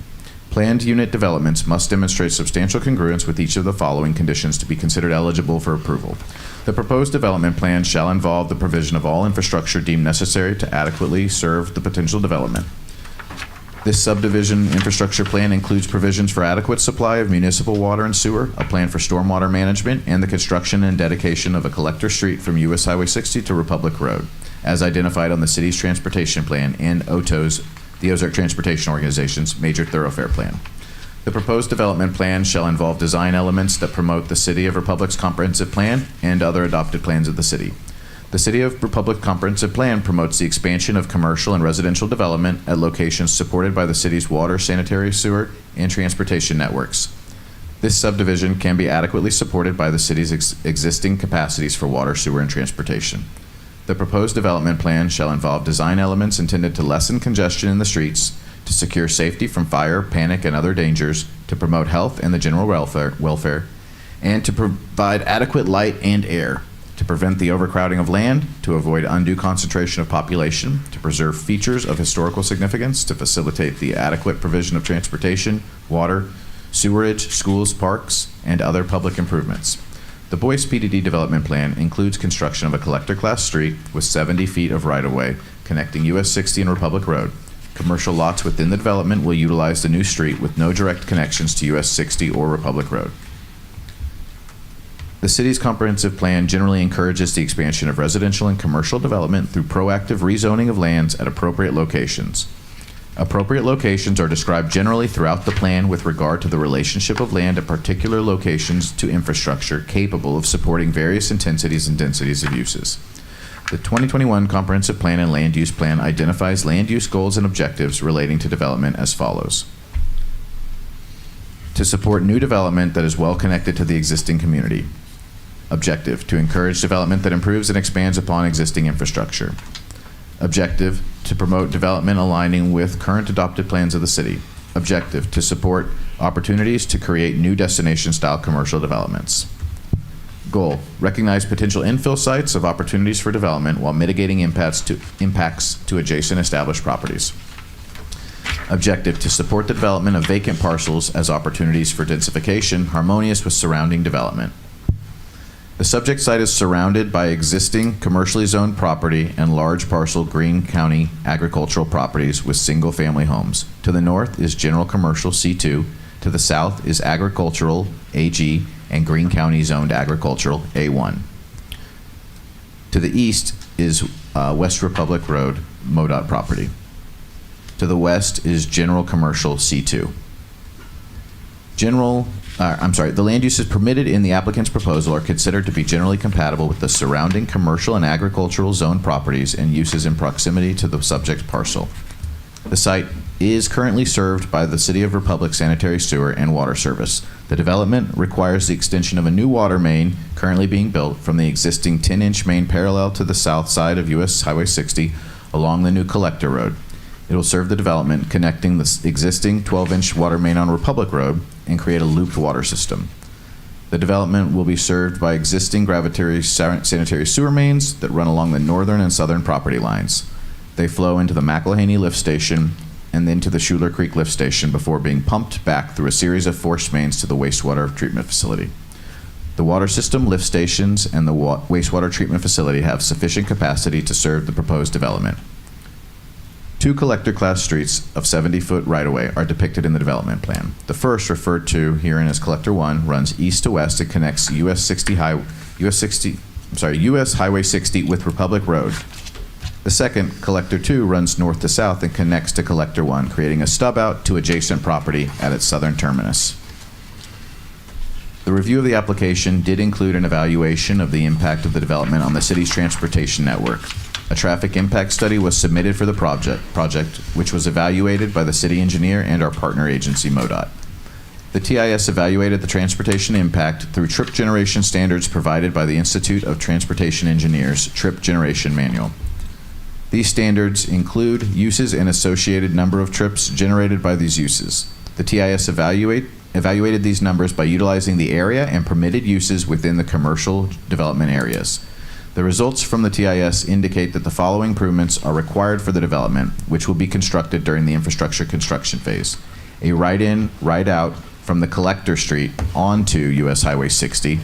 Planned unit developments must demonstrate substantial congruence with each of the following conditions to be considered eligible for approval. The proposed development plan shall involve the provision of all infrastructure deemed necessary to adequately serve the potential development. This subdivision infrastructure plan includes provisions for adequate supply of municipal water and sewer, a plan for stormwater management, and the construction and dedication of a collector street from US Highway 60 to Republic Road, as identified on the city's transportation plan and OTO's, the Ozark Transportation Organization's major thoroughfare plan. The proposed development plan shall involve design elements that promote the City of Republic's comprehensive plan and other adopted plans of the city. The City of Republic Comprehensive Plan promotes the expansion of commercial and residential development at locations supported by the city's water, sanitary sewer, and transportation networks. This subdivision can be adequately supported by the city's existing capacities for water, sewer, and transportation. The proposed development plan shall involve design elements intended to lessen congestion in the streets, to secure safety from fire, panic, and other dangers, to promote health and the general welfare, and to provide adequate light and air, to prevent the overcrowding of land, to avoid undue concentration of population, to preserve features of historical significance, to facilitate the adequate provision of transportation, water, sewerage, schools, parks, and other public improvements. The Boyce PDD development plan includes construction of a collector-class street with 70 feet of right-of-way connecting US 60 and Republic Road. Commercial lots within the development will utilize the new street with no direct connections to US 60 or Republic Road. The city's comprehensive plan generally encourages the expansion of residential and commercial development through proactive rezoning of lands at appropriate locations. Appropriate locations are described generally throughout the plan with regard to the relationship of land at particular locations to infrastructure capable of supporting various intensities and densities of uses. The 2021 Comprehensive Plan and Land Use Plan identifies land use goals and objectives relating to development as follows. To support new development that is well connected to the existing community. Objective, to encourage development that improves and expands upon existing infrastructure. Objective, to promote development aligning with current adopted plans of the city. Objective, to support opportunities to create new destination-style commercial developments. Goal, recognize potential infill sites of opportunities for development while mitigating impacts to adjacent established properties. Objective, to support the development of vacant parcels as opportunities for densification harmonious with surrounding development. The subject site is surrounded by existing commercially zoned property and large parcel Greene County agricultural properties with single-family homes. To the north is general commercial C2. To the south is agricultural AG and Greene County zoned agricultural A1. To the east is West Republic Road MoDOT property. To the west is general commercial C2. The land uses permitted in the applicant's proposal are considered to be generally compatible with the surrounding commercial and agricultural zone properties and uses in proximity to the subject parcel. The site is currently served by the City of Republic Sanitary Sewer and Water Service. The development requires the extension of a new water main currently being built from the existing 10-inch main parallel to the south side of US Highway 60 along the new collector road. It will serve the development connecting the existing 12-inch water main on Republic Road and create a looped water system. The development will be served by existing gravitary sanitary sewer mains that run along the northern and southern property lines. They flow into the McElhaney lift station and then to the Schuler Creek lift station before being pumped back through a series of forced mains to the wastewater treatment facility. The water system, lift stations, and the wastewater treatment facility have sufficient capacity to serve the proposed development. 2 collector-class streets of 70-foot right-of-way are depicted in the development plan. The first, referred to herein as Collector 1, runs east to west and connects US Highway 60 with Republic Road. The second, Collector 2, runs north to south and connects to Collector 1, creating a stub-out to adjacent property at its southern terminus. The review of the application did include an evaluation of the impact of the development on the city's transportation network. A traffic impact study was submitted for the project, which was evaluated by the city engineer and our partner agency, MoDOT. The TIS evaluated the transportation impact through trip generation standards provided by the Institute of Transportation Engineers Trip Generation Manual. These standards include uses and associated number of trips generated by these uses. The TIS evaluated these numbers by utilizing the area and permitted uses within the commercial development areas. The results from the TIS indicate that the following improvements are required for the development, which will be constructed during the infrastructure construction phase. A right-in, right-out from the collector street onto US Highway 60,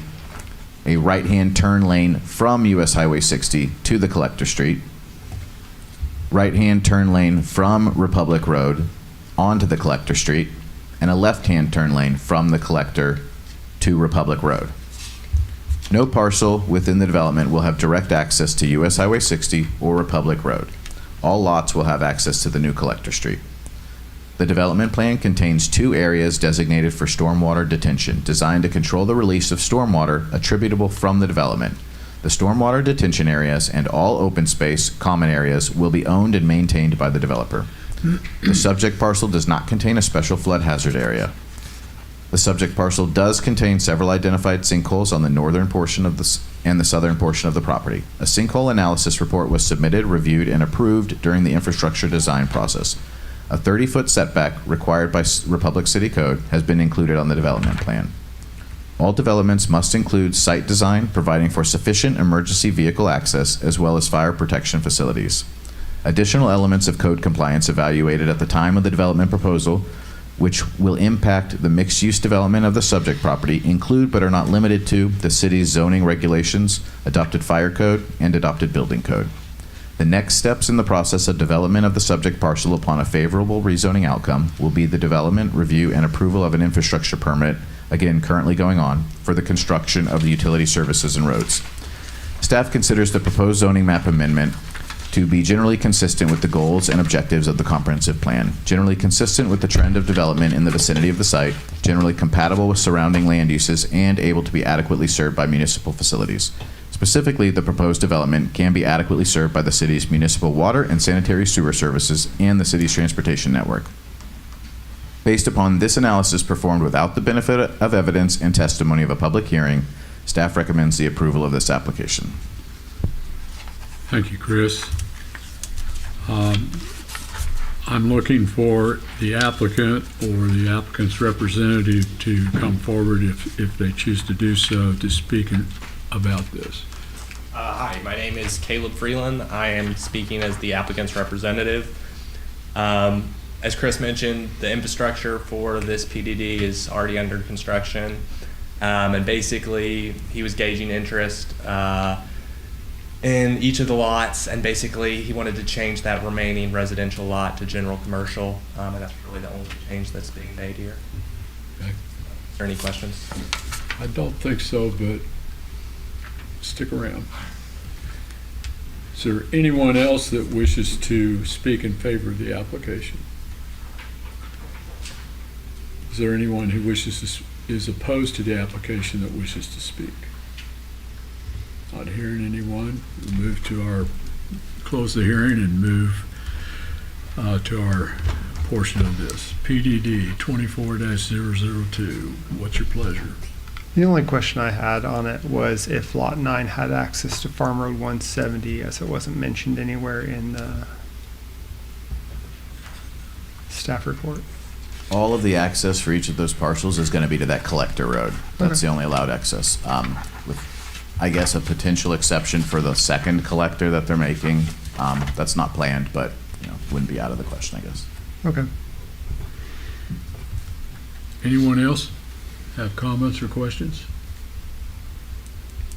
a right-hand turn lane from US Highway 60 to the collector street, right-hand turn lane from Republic Road onto the collector street, and a left-hand turn lane from the collector to Republic Road. No parcel within the development will have direct access to US Highway 60 or Republic Road. All lots will have access to the new collector street. The development plan contains 2 areas designated for stormwater detention, designed to control the release of stormwater attributable from the development. The stormwater detention areas and all open space, common areas, will be owned and maintained by the developer. The subject parcel does not contain a special flood hazard area. The subject parcel does contain several identified sinkholes on the northern portion of and the southern portion of the property. A sinkhole analysis report was submitted, reviewed, and approved during the infrastructure design process. A 30-foot setback required by Republic City Code has been included on the development plan. All developments must include site design providing for sufficient emergency vehicle access as well as fire protection facilities. Additional elements of code compliance evaluated at the time of the development proposal which will impact the mixed-use development of the subject property, include but are not limited to the city's zoning regulations, adopted fire code, and adopted building code. The next steps in the process of development of the subject parcel upon a favorable rezoning outcome will be the development, review, and approval of an infrastructure permit, again currently going on, for the construction of the utility services and roads. Staff considers the proposed zoning map amendment to be generally consistent with the goals and objectives of the comprehensive plan, generally consistent with the trend of development in the vicinity of the site, generally compatible with surrounding land uses, and able to be adequately served by municipal facilities. Specifically, the proposed development can be adequately served by the city's municipal water and sanitary sewer services and the city's transportation network. Based upon this analysis performed without the benefit of evidence and testimony of a public hearing, staff recommends the approval of this application. Thank you, Chris. I'm looking for the applicant or the applicant's representative to come forward if they choose to do so to speak about this. Hi, my name is Caleb Freeland. I am speaking as the applicant's representative. As Chris mentioned, the infrastructure for this PDD is already under construction. And basically, he was gauging interest in each of the lots, and basically he wanted to change that remaining residential lot to general commercial, and that's really the only change that's being made here. Okay. Is there any questions? I don't think so, but stick around. Is there anyone else that wishes to speak in favor of the application? Is there anyone who is opposed to the application that wishes to speak? Not hearing anyone. We'll move to close the hearing and move to our portion of this. PDD 24-002. What's your pleasure? The only question I had on it was if Lot 9 had access to Farm Road 170, as it wasn't mentioned anywhere in the staff report. All of the access for each of those parcels is going to be to that collector road. That's Okay. the only allowed access. With, I guess, a potential exception for the second collector that they're making. That's not planned, but wouldn't be out of the question, I guess. Okay. Anyone else have comments or questions?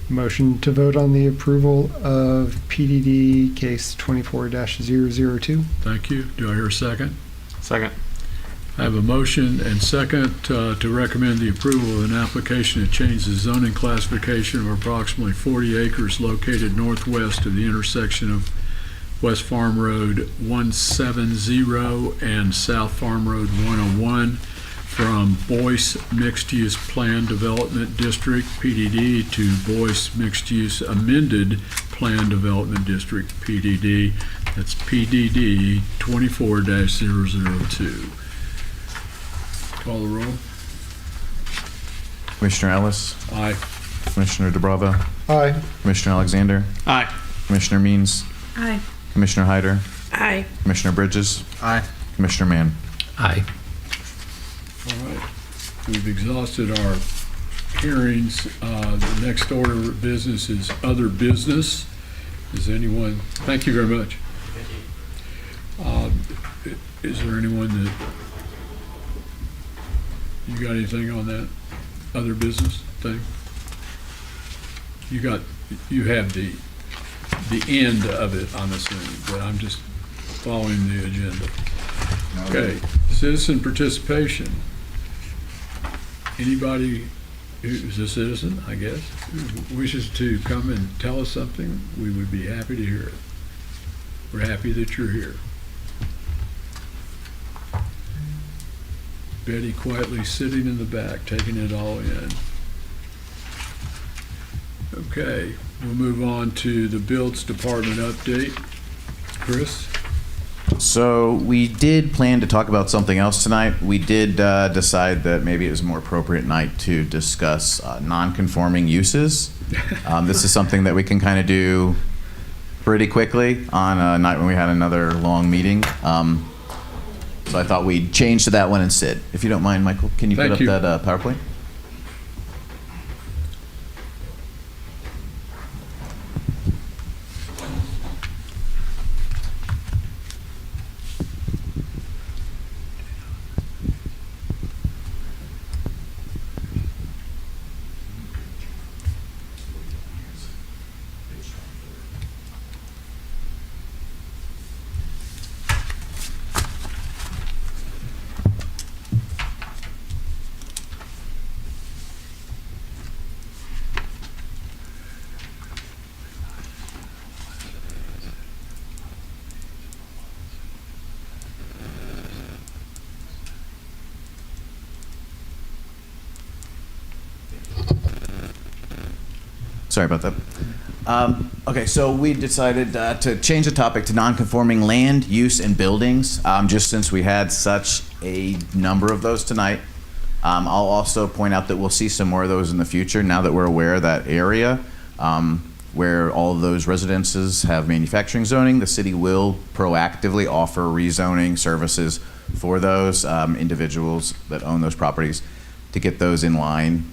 Motion to vote on the approval of PDD case 24-002. Thank you. Do I hear a second? Second. I have a motion and second to recommend the approval of an application to change the zoning classification of approximately 40 acres located northwest of the intersection of West Farm Road 170 and South Farm Road 101 from Boyce Mixed Use Plan Development District, PDD, to Boyce Mixed Use Amended Plan Development District, PDD. That's PDD 24-002. Call the roll. Commissioner Ellis, Aye. Commissioner DeBravo, Aye. Commissioner Alexander, Aye. Commissioner Means, Aye. Commissioner Hyder, Aye. Commissioner Bridges, Aye. Commissioner Mann. Aye. All right. We've exhausted our hearings. The next order of business is other business. Is anyone, thank you very much. Is there anyone that, you got anything on that other business thing? You have the end of it, I'm assuming, but I'm just following the agenda. Okay, citizen participation. Anybody who's a citizen, I guess, who wishes to come and tell us something, we would be happy to hear it. We're happy that you're here. Betty quietly sitting in the back, taking it all in. Okay, we'll move on to the Builds Department update. Chris? So we did plan to talk about something else tonight. We did decide that maybe it was a more appropriate night to discuss non-conforming uses. This is something that we can kind of do pretty quickly on a night when we had another long meeting. So I thought we'd change to that one instead. If you don't mind, Michael, can you Thank put you. up that PowerPoint? Sorry about that. Okay, so we decided to change the topic to non-conforming land, use, and buildings, just since we had such a number of those tonight. I'll also point out that we'll see some more of those in the future now that we're aware of that area where all of those residences have manufacturing zoning. The city will proactively offer rezoning services for those individuals that own those properties to get those in line,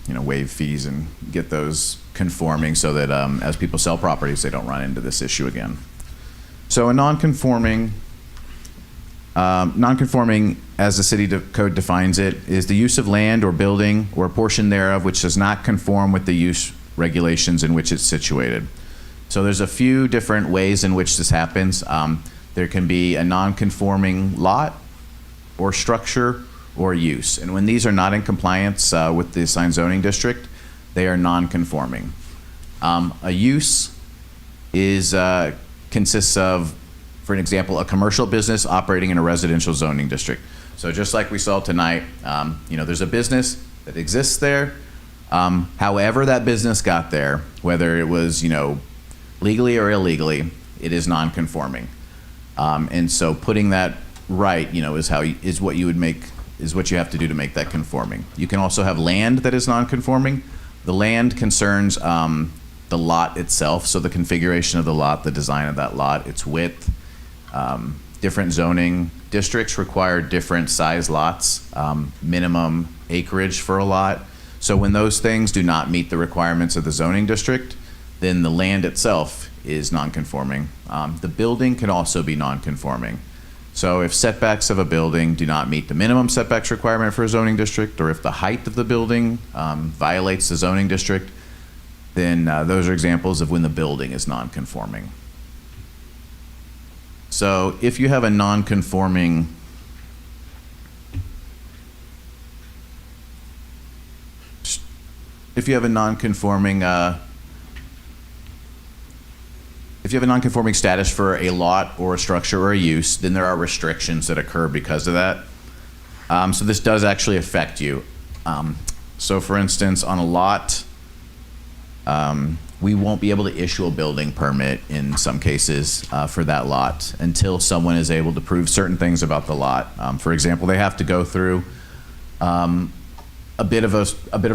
waive fees and get those conforming so that as people sell properties, they don't run into this issue again. So a non-conforming, as the city code defines it, is the use of land or building or a portion thereof which does not conform with the use regulations in which it's situated. So there's a few different ways in which this happens. There can be a non-conforming lot or structure or use. And when these are not in compliance with the assigned zoning district, they are non-conforming. A use consists of, for an example, a commercial business operating in a residential zoning district. So just like we saw tonight, there's a business that exists there. However that business got there, whether it was, legally or illegally, it is non-conforming. And so putting that right, is what you have to do to make that conforming. You can also have land that is non-conforming. The land concerns the lot itself, so the configuration of the lot, the design of that lot, its width. Different zoning districts require different size lots, minimum acreage for a lot. So when those things do not meet the requirements of the zoning district, then the land itself is non-conforming. The building can also be non-conforming. So if setbacks of a building do not meet the minimum setbacks requirement for a zoning district, or if the height of the building violates the zoning district, then those are examples of when the building is non-conforming. So if you have a non-conforming if you have a non-conforming status for a lot or a structure or a use, then there are restrictions that occur because of that. So this does actually affect you. So for instance, on a lot, we won't be able to issue a building permit in some cases for that lot until someone is able to prove certain things about the lot. For example, they have to go through a bit of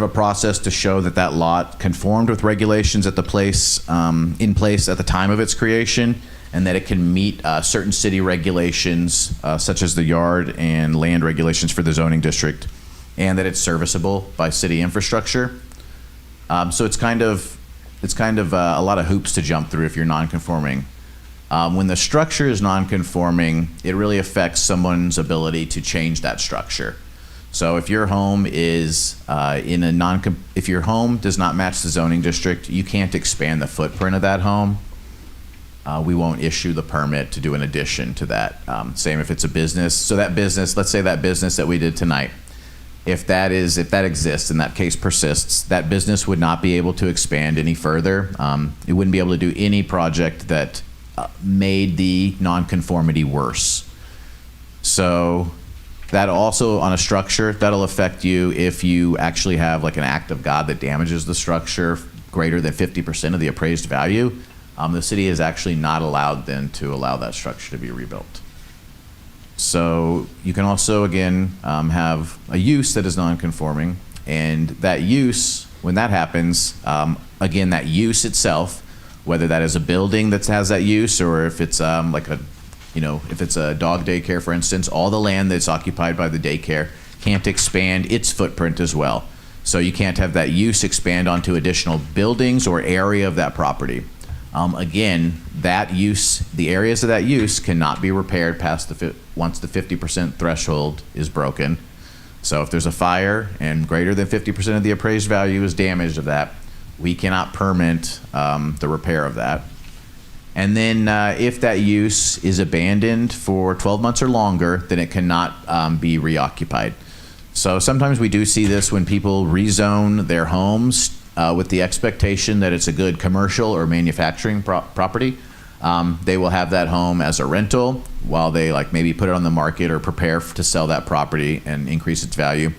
a process to show that that lot conformed with regulations at the place in place at the time of its creation, and that it can meet certain city regulations such as the yard and land regulations for the zoning district, and that it's serviceable by city infrastructure. So it's kind of a lot of hoops to jump through if you're non-conforming. When the structure is non-conforming, it really affects someone's ability to change that structure. So if your home is if your home does not match the zoning district, you can't expand the footprint of that home. We won't issue the permit to do an addition to that. Same if it's a business. So that business, let's say that business that we did tonight, if that exists and that case persists, that business would not be able to expand any further. It wouldn't be able to do any project that made the nonconformity worse. So that also, on a structure, that'll affect you if you actually have like an act of God that damages the structure greater than 50% of the appraised value. The city is actually not allowed then to allow that structure to be rebuilt. So you can also, again, have a use that is non-conforming, and that use, when that happens, again, that use itself, whether that is a building that has that use, or if it's if it's a dog daycare, for instance, all the land that's occupied by the daycare can't expand its footprint as well. So you can't have that use expand onto additional buildings or area of that property. Again, that use, the areas of that use cannot be repaired past once the 50% threshold is broken. So if there's a fire and greater than 50% of the appraised value is damaged of that, we cannot permit the repair of that. And then if that use is abandoned for 12 months or longer, then it cannot be reoccupied. So sometimes we do see this when people rezone their homes with the expectation that it's a good commercial or manufacturing property. They will have that home as a rental while they maybe put it on the market or prepare to sell that property and increase its value.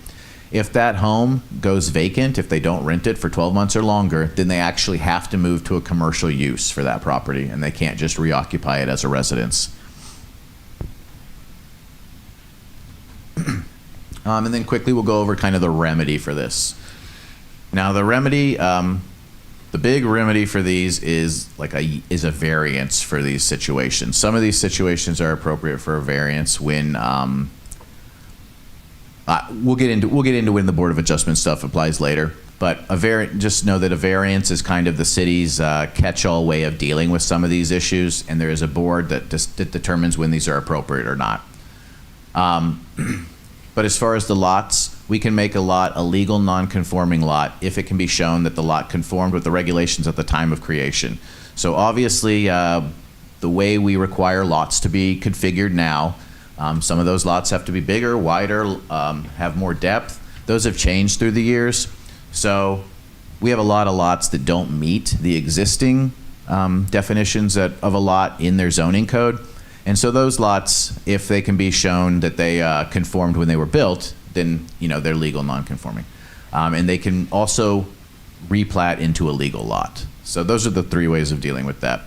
If that home goes vacant, if they don't rent it for 12 months or longer, then they actually have to move to a commercial use for that property, and they can't just reoccupy it as a residence. And then quickly we'll go over kind of the remedy for this. Now the remedy, the big remedy for these is a variance for these situations. Some of these situations are appropriate for a variance when we'll get into when the Board of Adjustment stuff applies later. But just know that a variance is kind of the city's catch-all way of dealing with some of these issues, and there is a board that determines when these are appropriate or not. But as far as the lots, we can make a lot a legal non-conforming lot if it can be shown that the lot conformed with the regulations at the time of creation. So obviously, the way we require lots to be configured now, some of those lots have to be bigger, wider, have more depth. Those have changed through the years. So we have a lot of lots that don't meet the existing definitions of a lot in their zoning code. And so those lots, if they can be shown that they conformed when they were built, then they're legal non-conforming. And they can also replat into a legal lot. So those are the three ways of dealing with that.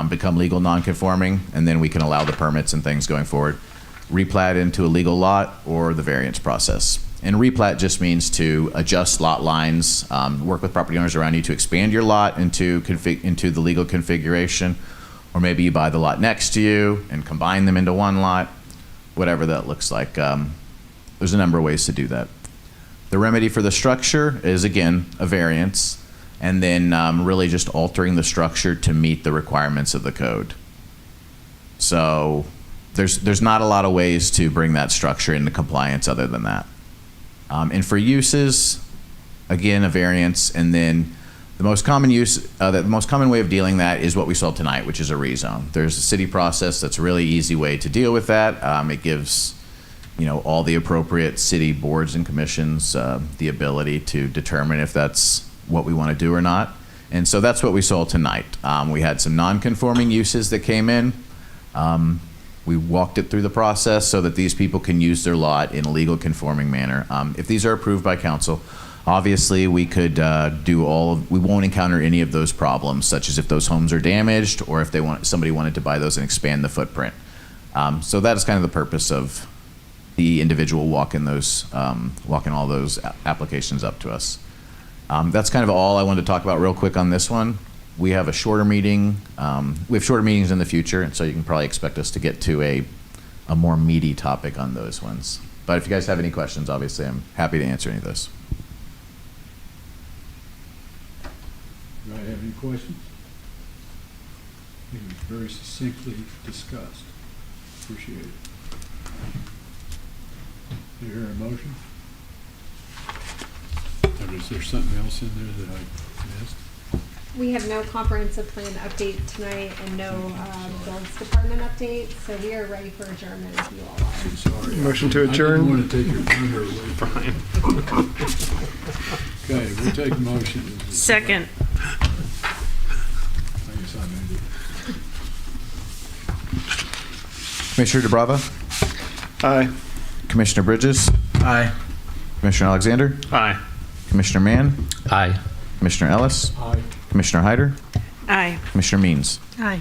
Become legal non-conforming, and then we can allow the permits and things going forward. Replat into a legal lot, or the variance process. And replat just means to adjust lot lines, work with property owners around you to expand your lot into the legal configuration, or maybe you buy the lot next to you and combine them into one lot, whatever that looks like. There's a number of ways to do that. The remedy for the structure is, again, a variance, and then really just altering the structure to meet the requirements of the code. So there's not a lot of ways to bring that structure into compliance other than that. And for uses, again, a variance, and then the most common way of dealing that is what we saw tonight, which is a rezone. There's a city process that's a really easy way to deal with that. It gives all the appropriate city boards and commissions the ability to determine if that's what we want to do or not. And so that's what we saw tonight. We had some non-conforming uses that came in. We walked it through the process so that these people can use their lot in a legal conforming manner. If these are approved by council, obviously we could we won't encounter any of those problems, such as if those homes are damaged or if somebody wanted to buy those and expand the footprint. So that is kind of the purpose of the individual walking all those applications up to us. That's kind of all I wanted to talk about real quick on this one. We have a shorter meeting. We have shorter meetings in the future, and so you can probably expect us to get to a more meaty topic on those ones. But if you guys have any questions, obviously I'm happy to answer any of those. Do I have any questions? It was very succinctly discussed. Appreciate it. Do you hear a motion? Or is there something else in there that I missed? We have no comprehensive plan update tonight and no buildings department update, so we are ready for adjournment if you all are. I'm sorry. Motion to I adjourn. didn't want to take your thunder away. Okay, we'll take a motion. Second. I guess I made it. Commissioner DeBrava, Aye. Commissioner Bridges, Aye. Commissioner Alexander, Aye. Commissioner Mann, Aye. Commissioner Ellis, Aye. Commissioner Hyder, Aye. Commissioner Means. Aye.